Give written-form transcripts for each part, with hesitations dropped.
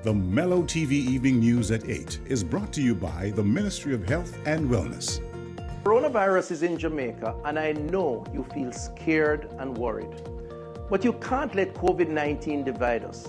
The Mello TV Evening News at 8 is brought to you by the Ministry of Health and Wellness. Coronavirus is in Jamaica, and I know you feel scared and worried. But you can't let COVID-19 divide us.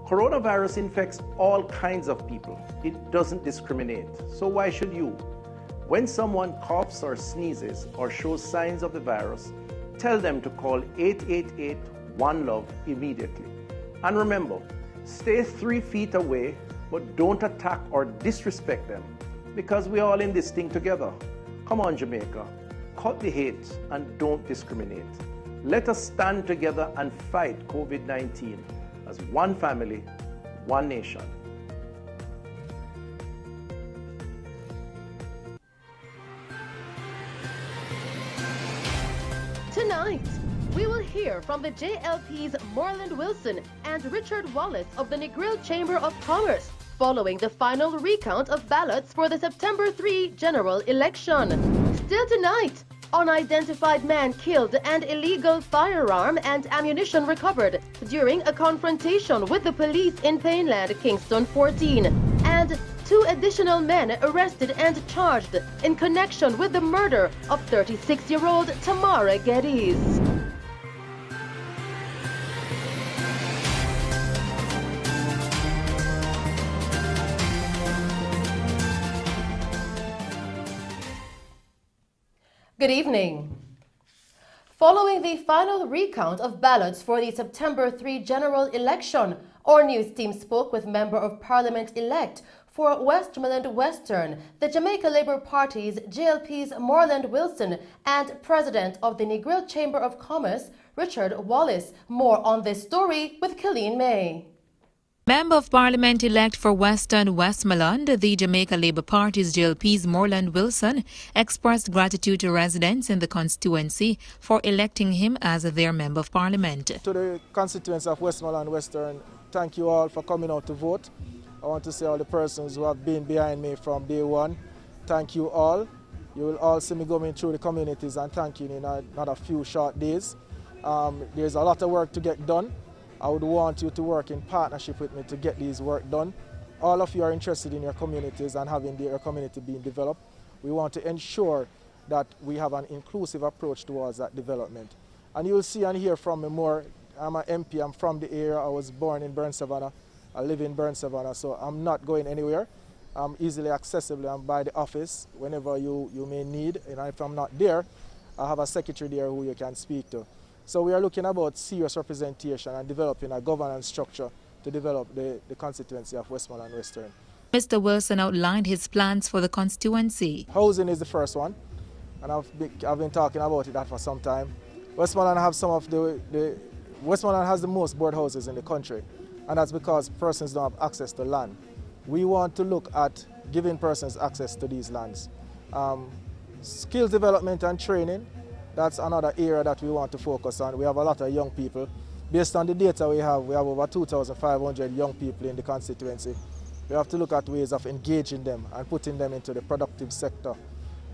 Coronavirus infects all kinds of people. It doesn't discriminate. So why should you? When someone coughs or sneezes or shows signs of the virus, tell them to call 888-1-LOVE immediately. And remember, stay 3 feet away, but don't attack or disrespect them, because we're all in this thing together. Come on, Jamaica, cut the hate and don't discriminate. Let us stand together and fight COVID-19 as one family, one nation. Tonight, we will hear from the JLP's Moreland Wilson and Richard Wallace of the Negril Chamber of Commerce following the final recount of ballots for the September 3 general election. Still tonight, unidentified man killed and illegal firearm and ammunition recovered during a confrontation with the police in Painland, Kingston 14. And 2 additional men arrested and charged in connection with the murder of 36-year-old Tamara Geddes. Good evening. Following the final recount of ballots for the September 3 general election, our news team spoke with Member of Parliament-elect for Westmoreland Western, the Jamaica Labour Party's JLP's Moreland Wilson, and President of the Negril Chamber of Commerce, Richard Wallace. More on this story with Killeen May. Member of Parliament-elect for Western Westmoreland, the Jamaica Labour Party's JLP's Moreland Wilson, expressed gratitude to residents in the constituency for electing him as their Member of Parliament. To the constituents of Westmoreland Western, thank you all for coming out to vote. I want to say all the persons who have been behind me from day one, thank you all. You will all see me going through the communities and thank you in another few short days. There's a lot of work to get done. I would want you to work in partnership with me to get these work done. All of you are interested in your communities and having your community being developed. We want to ensure that we have an inclusive approach towards that development. And you'll see and hear from me more. I'm an MP, I'm from the area, I was born in Burn Savannah. I live in Burn Savannah, so I'm not going anywhere. I'm easily accessible. I'm by the office whenever you may need. And if I'm not there, I have a secretary there who you can speak to. So we are looking about serious representation and developing a governance structure to develop the constituency of Westmoreland Western. Mr. Wilson outlined his plans for the constituency. Housing is the first one, and I've been talking about that for some time. Westmoreland has the most board houses in the country, and that's because persons don't have access to land. We want to look at giving persons access to these lands. Skills development and training, that's another area that we want to focus on. We have a lot of young people. Based on the data we have over 2,500 young people in the constituency. We have to look at ways of engaging them and putting them into the productive sector.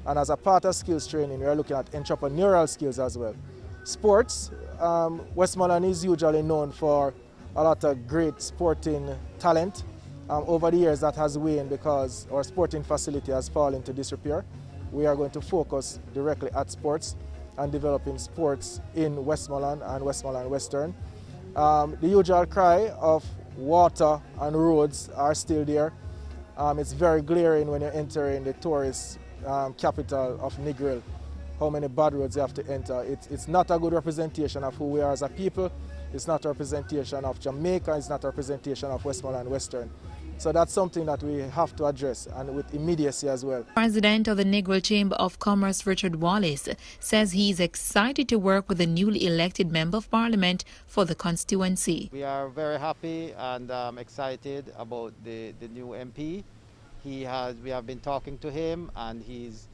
And as a part of skills training, we are looking at entrepreneurial skills as well. Sports, Westmoreland is usually known for a lot of great sporting talent. Over the years that has waned because our sporting facility has fallen into disrepair. We are going to focus directly at sports and developing sports in Westmoreland and Westmoreland Western. The usual cry of water and roads are still there. It's very glaring when you enter in the tourist capital of Negril, how many bad roads you have to enter. It's not a good representation of who we are as a people. It's not a representation of Jamaica. It's not a representation of Westmoreland Western. So that's something that we have to address, and with immediacy as well. President of the Negril Chamber of Commerce, Richard Wallace, says he's excited to work with the newly elected Member of Parliament for the constituency. We are very happy and excited about the new MP. We have been talking to him, and he's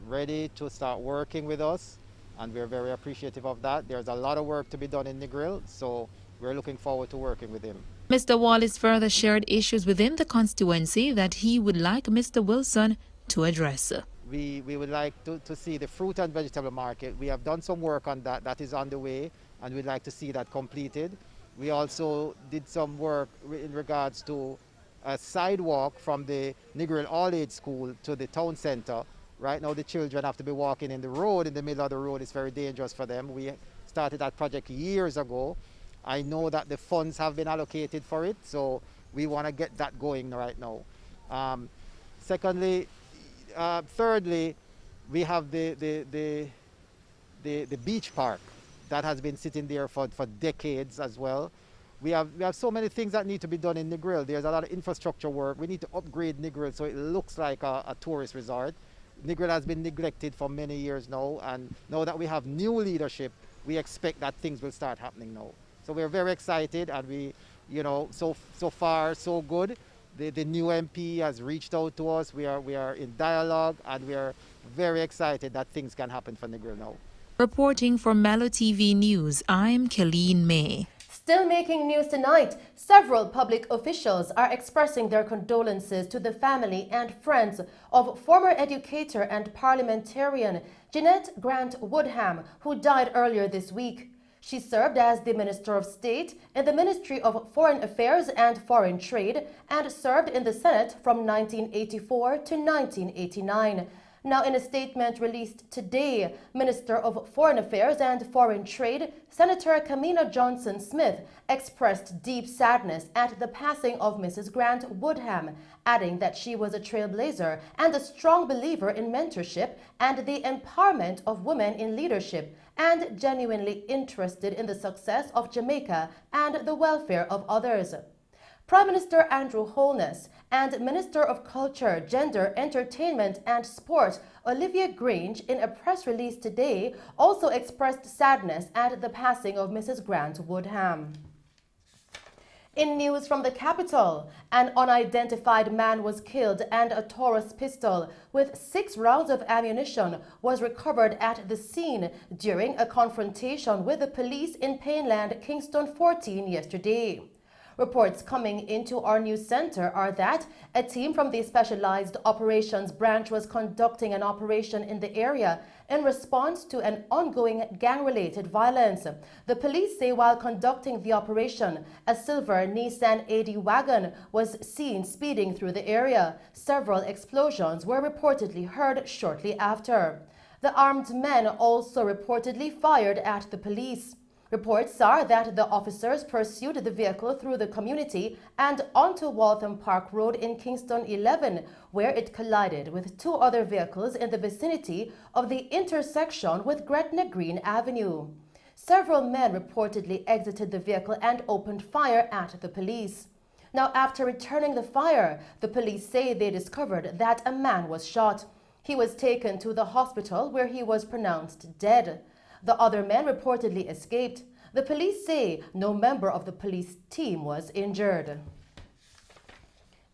ready to start working with us, and we're very appreciative of that. There's a lot of work to be done in Negril, so we're looking forward to working with him. Mr. Wallace further shared issues within the constituency that he would like Mr. Wilson to address. We would like to see the fruit and vegetable market. We have done some work on that. That is on the way, and we'd like to see that completed. We also did some work in regards to a sidewalk from the Negril All-Age School to the town center. Right now the children have to be walking in the road, in the middle of the road. It's very dangerous for them. We started that project years ago. I know that the funds have been allocated for it, so we want to get that going right now. Thirdly, we have the beach park that has been sitting there for decades as well. We have so many things that need to be done in Negril. There's a lot of infrastructure work. We need to upgrade Negril so it looks like a tourist resort. Negril has been neglected for many years now, and now that we have new leadership, we expect that things will start happening now. So we're very excited, and we, so far so good. The new MP has reached out to us. We are in dialogue, and we are very excited that things can happen for Negril now. Reporting for Mello TV News, I'm Colleen May. Still making news tonight, several public officials are expressing their condolences to the family and friends of former educator and parliamentarian Jeanette Grant Woodham, who died earlier this week. She served as the Minister of State in the Ministry of Foreign Affairs and Foreign Trade and served in the Senate from 1984 to 1989. Now, in a statement released today, Minister of Foreign Affairs and Foreign Trade, Senator Kamina Johnson-Smith, expressed deep sadness at the passing of Mrs. Grant Woodham, adding that she was a trailblazer and a strong believer in mentorship and the empowerment of women in leadership, and genuinely interested in the success of Jamaica and the welfare of others. Prime Minister Andrew Holness and Minister of Culture, Gender, Entertainment and Sport Olivia Grange, in a press release today, also expressed sadness at the passing of Mrs. Grant Woodham. In news from the capital, an unidentified man was killed and a Taurus pistol with 6 rounds of ammunition was recovered at the scene during a confrontation with the police in Painland, Kingston 14 yesterday. Reports coming into our news center are that a team from the Specialized Operations Branch was conducting an operation in the area in response to an ongoing gang-related violence. The police say while conducting the operation, a silver Nissan AD wagon was seen speeding through the area. Several explosions were reportedly heard shortly after. The armed men also reportedly fired at the police. Reports are that the officers pursued the vehicle through the community and onto Waltham Park Road in Kingston 11, where it collided with 2 other vehicles in the vicinity of the intersection with Gretna Green Avenue. Several men reportedly exited the vehicle and opened fire at the police. Now, after returning the fire, the police say they discovered that a man was shot. He was taken to the hospital where he was pronounced dead. The other men reportedly escaped. The police say no member of the police team was injured.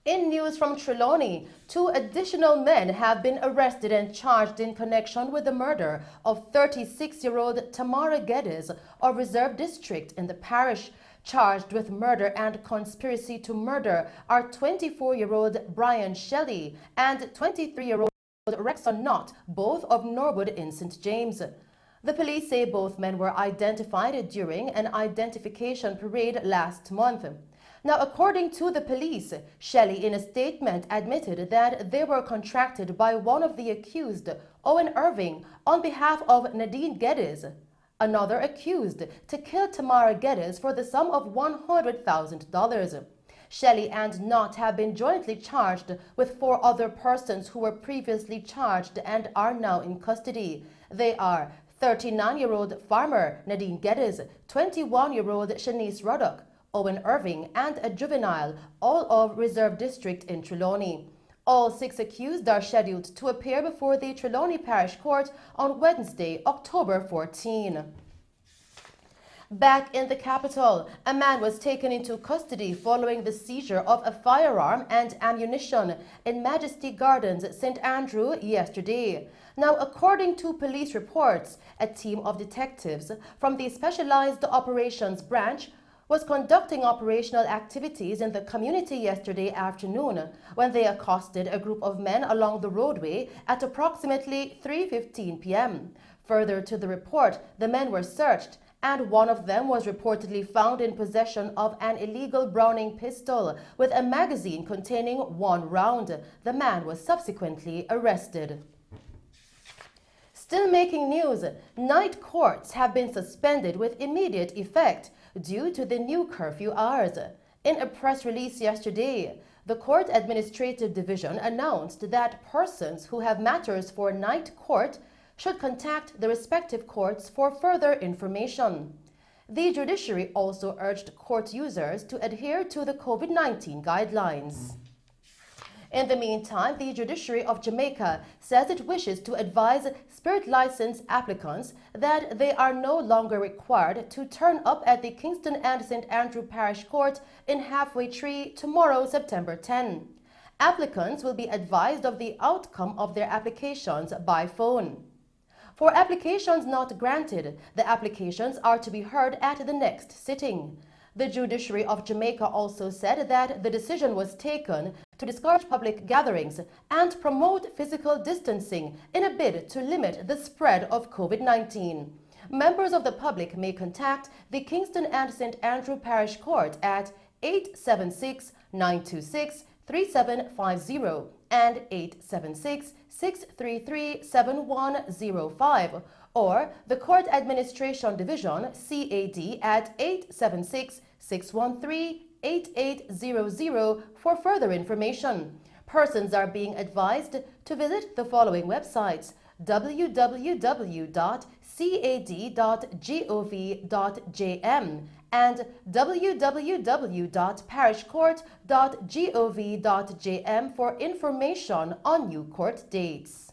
In news from Trelawny, 2 additional men have been arrested and charged in connection with the murder of 36-year-old Tamara Geddes of Reserve District in the parish. Charged with murder and conspiracy to murder are 24-year-old Brian Shelley and 23-year-old Rexon Knott, both of Norwood in St. James. The police say both men were identified during an identification parade last month. Now, according to the police, Shelley in a statement admitted that they were contracted by one of the accused, Owen Irving, on behalf of Nadine Geddes, another accused, to kill Tamara Geddes for the sum of $100,000. Shelley and Knott have been jointly charged with 4 other persons who were previously charged and are now in custody. They are 39-year-old farmer Nadine Geddes, 21-year-old Shanice Ruddock, Owen Irving, and a juvenile, all of Reserve District in Trelawny. All 6 accused are scheduled to appear before the Trelawny Parish Court on Wednesday, October 14. Back in the capital, a man was taken into custody following the seizure of a firearm and ammunition in Majesty Gardens, St. Andrew, yesterday. Now, according to police reports, a team of detectives from the Specialized Operations Branch was conducting operational activities in the community yesterday afternoon when they accosted a group of men along the roadway at approximately 3:15 p.m. Further to the report, the men were searched and one of them was reportedly found in possession of an illegal Browning pistol with a magazine containing 1 round. The man was subsequently arrested. Still making news, night courts have been suspended with immediate effect due to the new curfew hours. In a press release yesterday, the Court Administrative Division announced that persons who have matters for night court should contact the respective courts for further information. The judiciary also urged court users to adhere to the COVID-19 guidelines. In the meantime, the judiciary of Jamaica says it wishes to advise spirit license applicants that they are no longer required to turn up at the Kingston and St. Andrew Parish Court in Halfway Tree tomorrow, September 10. Applicants will be advised of the outcome of their applications by phone. For applications not granted, the applications are to be heard at the next sitting. The judiciary of Jamaica also said that the decision was taken to discourage public gatherings and promote physical distancing in a bid to limit the spread of COVID-19. Members of the public may contact the Kingston and St. Andrew Parish Court at 876-926-3750 and 876-633-7105, or the Court Administration Division CAD at 876-613-8800 for further information. Persons are being advised to visit the following websites: www.cad.gov.jm and www.parishcourt.gov.jm for information on new court dates.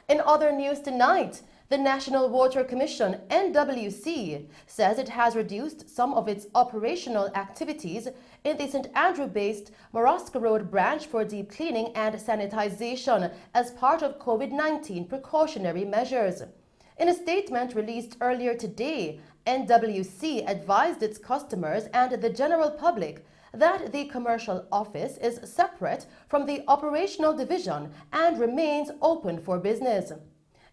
In other news tonight, the National Water Commission, NWC, says it has reduced some of its operational activities in the St. Andrew-based Morosca Road branch for deep cleaning and sanitization as part of COVID-19 precautionary measures. In a statement released earlier today, NWC advised its customers and the general public that the commercial office is separate from the operational division and remains open for business.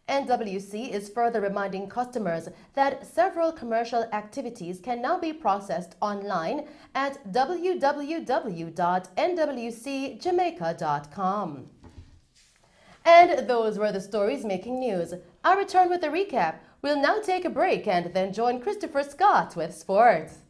NWC is further reminding customers that several commercial activities can now be processed online at www.nwcjamaica.com. And those were the stories making news. I return with a recap. We'll now take a break and then join Christopher Scott with sports.